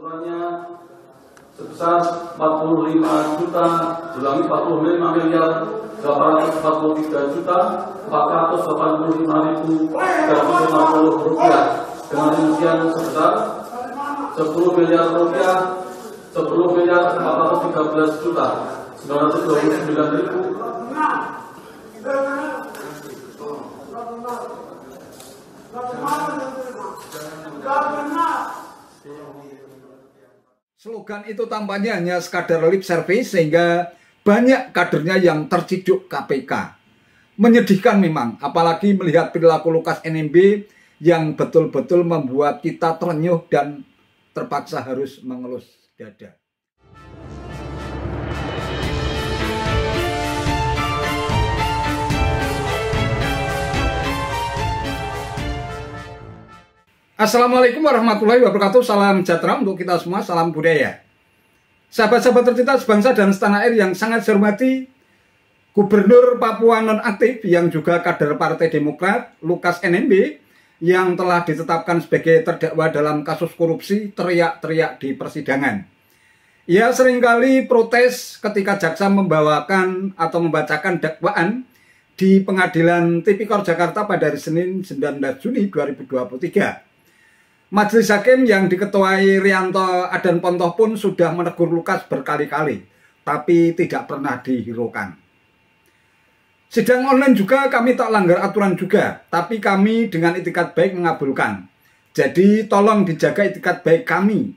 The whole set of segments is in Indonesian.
keseluruhannya sebesar 45.843.485.350 rupiah. Dengan rincian sebesar 10 miliar rupiah, 10.413.929.000. Slogan itu tampaknya hanya sekadar lip service sehingga banyak kadernya yang terciduk KPK. Menyedihkan memang, apalagi melihat perilaku Lukas NMB yang betul-betul membuat kita terenyuh dan terpaksa harus mengelus dada. Assalamualaikum warahmatullahi wabarakatuh. Salam sejahtera untuk kita semua, salam budaya. Sahabat-sahabat tercinta sebangsa dan setanah air yang sangat saya hormati, Gubernur Papua nonaktif yang juga kader Partai Demokrat, Lukas NMB, yang telah ditetapkan sebagai terdakwa dalam kasus korupsi, teriak-teriak di persidangan. Ia seringkali protes ketika jaksa membawakan atau membacakan dakwaan di Pengadilan Tipikor Jakarta pada hari Senin 19 Juni 2023. Majelis Hakim yang diketuai Rianto Adan Pontoh pun sudah menegur Lukas berkali-kali, tapi tidak pernah dihiraukan. Sidang online juga kami tak langgar aturan juga, tapi kami dengan itikat baik mengabulkan. Jadi tolong dijaga itikat baik kami.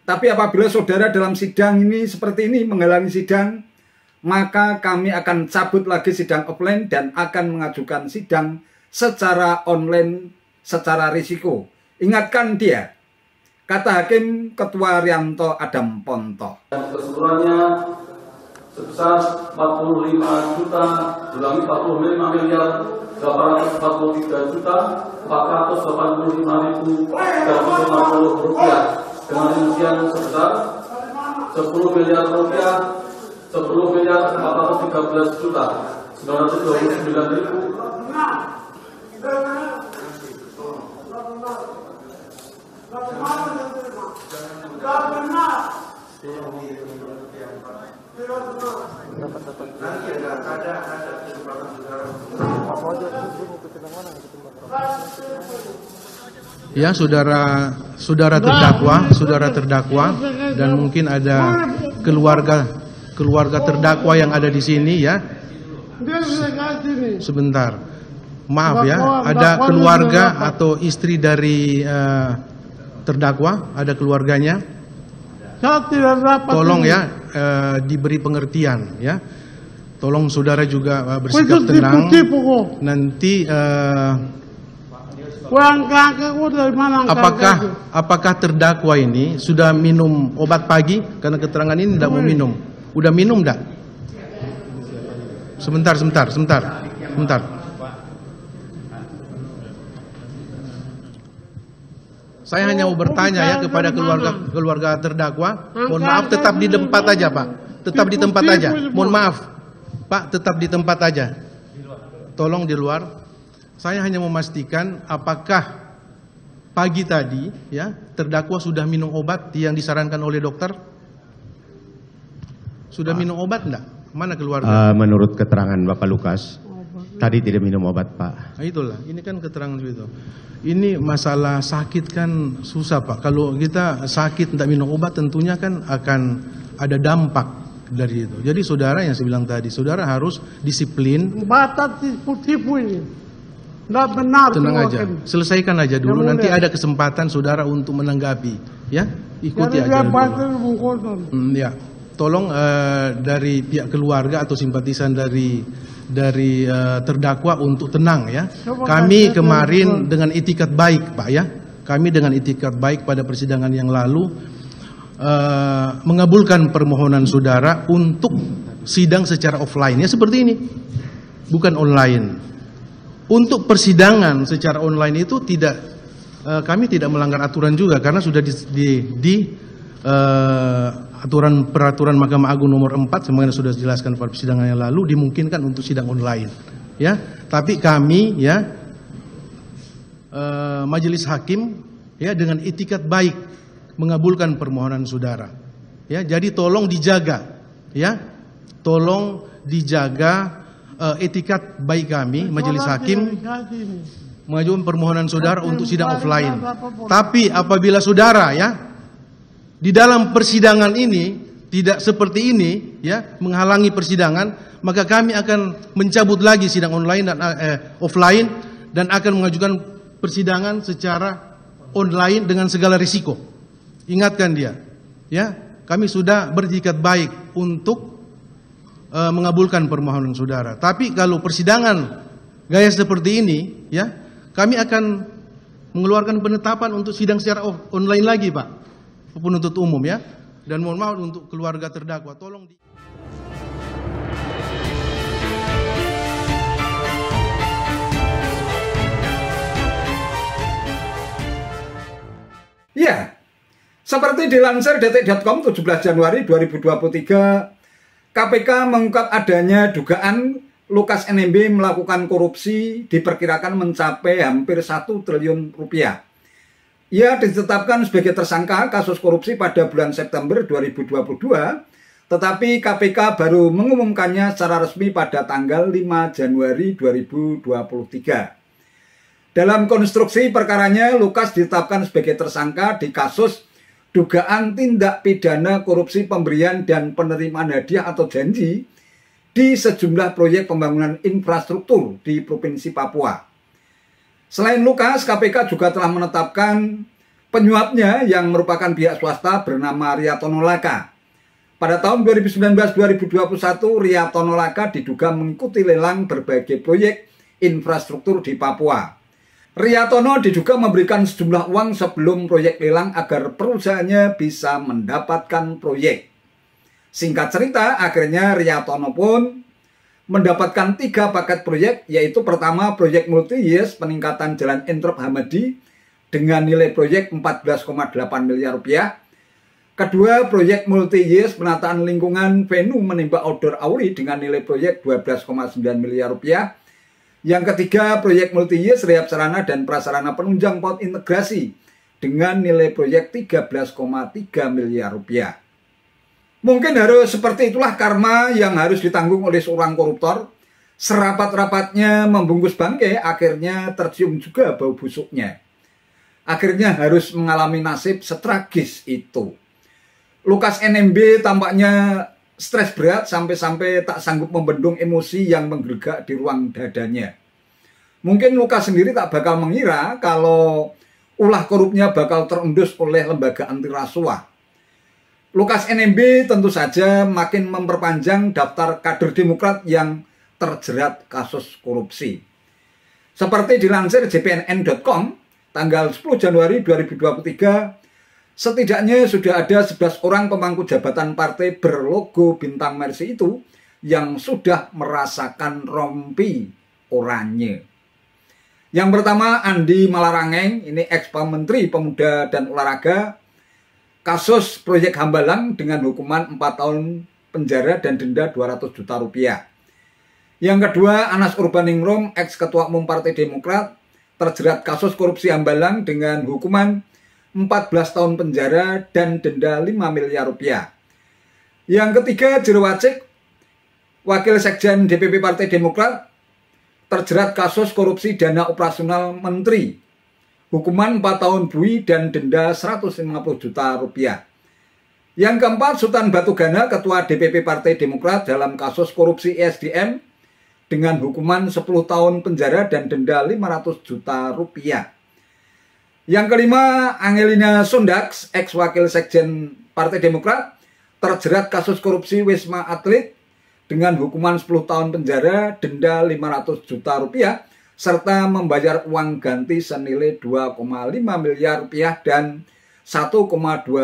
Tapi apabila saudara dalam sidang ini seperti ini menghalangi sidang, maka kami akan cabut lagi sidang offline dan akan mengajukan sidang secara online secara risiko. Ingatkan dia, kata Hakim Ketua Rianto Adan Pontoh. Keseluruhannya sebesar 45.843.485.350 rupiah. Dengan rincian sebesar 10 miliar rupiah, 10.413.929.000. Ya, saudara terdakwa dan mungkin ada keluarga terdakwa yang ada di sini ya. Sebentar. Maaf ya, ada keluarga atau istri dari terdakwa, ada keluarganya. Tolong ya diberi pengertian ya. Tolong saudara juga bersikap tenang. Nanti apakah terdakwa ini sudah minum obat pagi? Karena keterangan ini tidak mau minum. Udah minum enggak? Sebentar. Saya hanya mau bertanya ya kepada keluarga terdakwa. Mohon maaf, tetap di tempat aja, Pak. Tetap di tempat aja. Mohon maaf, Pak, tetap di tempat aja. Tolong di luar. Saya hanya memastikan apakah pagi tadi ya terdakwa sudah minum obat yang disarankan oleh dokter? Sudah minum obat enggak? Mana keluarga? Menurut keterangan Bapak Lukas, tadi tidak minum obat, Pak. Nah, itulah, ini kan keterangan itu. Ini masalah sakit kan susah, Pak. Kalau kita sakit tidak minum obat tentunya kan akan ada dampak dari itu. Jadi saudara yang saya bilang tadi, saudara harus disiplin. Batas tipu ini. Tidak benar. Tenang aja, selesaikan aja dulu. Nanti ada kesempatan saudara untuk menanggapi. Ya, ikuti aja dulu. Ya, tolong dari pihak keluarga atau simpatisan dari terdakwa untuk tenang ya. Kami kemarin dengan itikat baik, Pak ya. Kami dengan itikat baik pada persidangan yang lalu mengabulkan permohonan saudara untuk sidang secara offline ya, seperti ini. Bukan online. Untuk persidangan secara online itu kami tidak melanggar aturan juga karena sudah di peraturan Mahkamah Agung nomor 4 sebagaimana sudah dijelaskan pada persidangan yang lalu dimungkinkan untuk sidang online ya. Tapi kami ya majelis hakim ya dengan itikat baik mengabulkan permohonan saudara. Ya, jadi tolong dijaga, ya, tolong dijaga etikat baik kami majelis hakim mengajukan permohonan saudara untuk sidang offline. Tapi apabila saudara, ya, di dalam persidangan ini tidak seperti ini, ya, menghalangi persidangan, maka kami akan mencabut lagi sidang online dan offline dan akan mengajukan persidangan secara online dengan segala risiko. Ingatkan dia, ya, kami sudah bertikat baik untuk mengabulkan permohonan saudara. Tapi kalau persidangan gaya seperti ini, ya, kami akan mengeluarkan penetapan untuk sidang secara online lagi, Pak penuntut umum, ya. Dan mohon maaf untuk keluarga terdakwa, tolong Ya, seperti dilansir detik.com 17 Januari 2023, KPK mengungkap adanya dugaan Lukas NMB melakukan korupsi diperkirakan mencapai hampir 1 triliun rupiah. Ia ditetapkan sebagai tersangka kasus korupsi pada bulan September 2022, tetapi KPK baru mengumumkannya secara resmi pada tanggal 5 Januari 2023. Dalam konstruksi perkaranya, Lukas ditetapkan sebagai tersangka di kasus dugaan tindak pidana korupsi pemberian dan penerimaan hadiah atau janji di sejumlah proyek pembangunan infrastruktur di Provinsi Papua. Selain Lukas, KPK juga telah menetapkan penyuapnya yang merupakan pihak swasta bernama Riyatono Laka. Pada tahun 2019-2021, Riyatono Laka diduga mengikuti lelang berbagai proyek infrastruktur di Papua. Riyatono diduga memberikan sejumlah uang sebelum proyek lelang agar perusahaannya bisa mendapatkan proyek. Singkat cerita, akhirnya Riyatono pun mendapatkan 3 paket proyek, yaitu pertama proyek multi-years peningkatan Jalan Entrop Hamadi dengan nilai proyek 14,8 miliar rupiah. Kedua, proyek multi-years penataan lingkungan venue menembak outdoor Auri dengan nilai proyek 12,9 miliar rupiah. Yang ketiga, proyek multi-years rehab sarana dan prasarana penunjang paut integrasi dengan nilai proyek 13,3 miliar rupiah. Mungkin harus seperti itulah karma yang harus ditanggung oleh seorang koruptor. Serapat-rapatnya membungkus bangkai, akhirnya tercium juga bau busuknya. Akhirnya harus mengalami nasib setragis itu. Lukas NMB tampaknya stres berat sampai-sampai tak sanggup membendung emosi yang menggelegak di ruang dadanya. Mungkin Lukas sendiri tak bakal mengira kalau ulah korupnya bakal terendus oleh lembaga anti rasuah. Lukas NMB tentu saja makin memperpanjang daftar kader Demokrat yang terjerat kasus korupsi. Seperti dilansir jpnn.com, tanggal 10 Januari 2023, setidaknya sudah ada 11 orang pemangku jabatan partai berlogo bintang Mercy itu yang sudah merasakan rompi oranye. Yang pertama, Andi Malarangeng, ini ex-Menteri Pemuda dan Olahraga, kasus proyek Hambalang dengan hukuman 4 tahun penjara dan denda 200 juta rupiah. Yang kedua, Anas Urbaningrum, ex-Ketua Umum Partai Demokrat, terjerat kasus korupsi Hambalang dengan hukuman 14 tahun penjara dan denda 5 miliar rupiah. Yang ketiga, Jero Wacik, Wakil Sekjen DPP Partai Demokrat, terjerat kasus korupsi dana operasional menteri. Hukuman 4 tahun bui dan denda 150 juta rupiah. Yang keempat, Sultan Batugana, Ketua DPP Partai Demokrat dalam kasus korupsi ESDM dengan hukuman 10 tahun penjara dan denda 500 juta rupiah. Yang kelima, Angelina Sondax, ex-wakil sekjen Partai Demokrat, terjerat kasus korupsi Wisma Atlet dengan hukuman 10 tahun penjara, denda 500 juta rupiah, serta membayar uang ganti senilai 2,5 miliar rupiah dan 1,2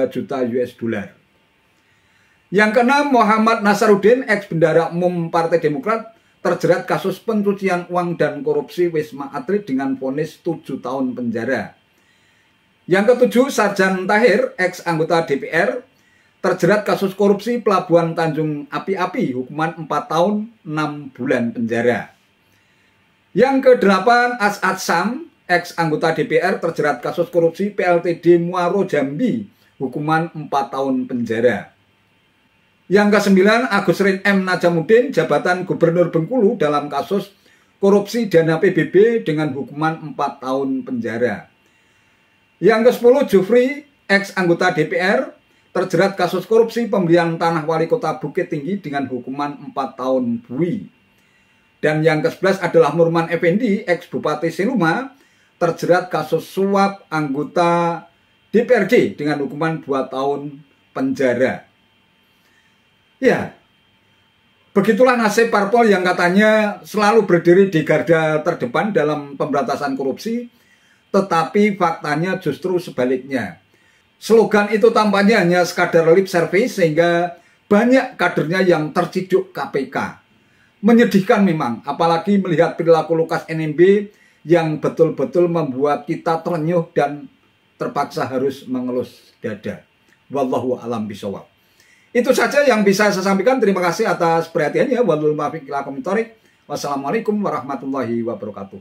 juta US dollar. Yang keenam, Muhammad Nasaruddin, ex-bendara umum Partai Demokrat, terjerat kasus pencucian uang dan korupsi Wisma Atlet dengan vonis 7 tahun penjara. Yang ketujuh, Sarjan Tahir, ex-anggota DPR, terjerat kasus korupsi Pelabuhan Tanjung Api-Api, hukuman 4 tahun 6 bulan penjara. Yang kedelapan, As'ad Sam, ex-anggota DPR, terjerat kasus korupsi PLTD Muaro Jambi, hukuman 4 tahun penjara. Yang ke-9, Agus Rid M. Najamuddin, jabatan Gubernur Bengkulu dalam kasus korupsi dana PBB dengan hukuman 4 tahun penjara. Yang ke-10, Jufri, ex-anggota DPR, terjerat kasus korupsi pembelian tanah wali kota Bukit Tinggi dengan hukuman 4 tahun bui. Dan yang ke-11 adalah Nurman Effendi, ex-Bupati Siluma, terjerat kasus suap anggota DPRD dengan hukuman 2 tahun penjara. Ya, begitulah nasib parpol yang katanya selalu berdiri di garda terdepan dalam pemberantasan korupsi, tetapi faktanya justru sebaliknya. Slogan itu tampaknya hanya sekadar lip service sehingga banyak kadernya yang terciduk KPK. Menyedihkan memang, apalagi melihat perilaku Lukas NMB yang betul-betul membuat kita terenyuh dan terpaksa harus mengelus dada. Wallahu a'lam bishawab. Itu saja yang bisa saya sampaikan. Terima kasih atas perhatiannya. Wassalamualaikum warahmatullahi wabarakatuh.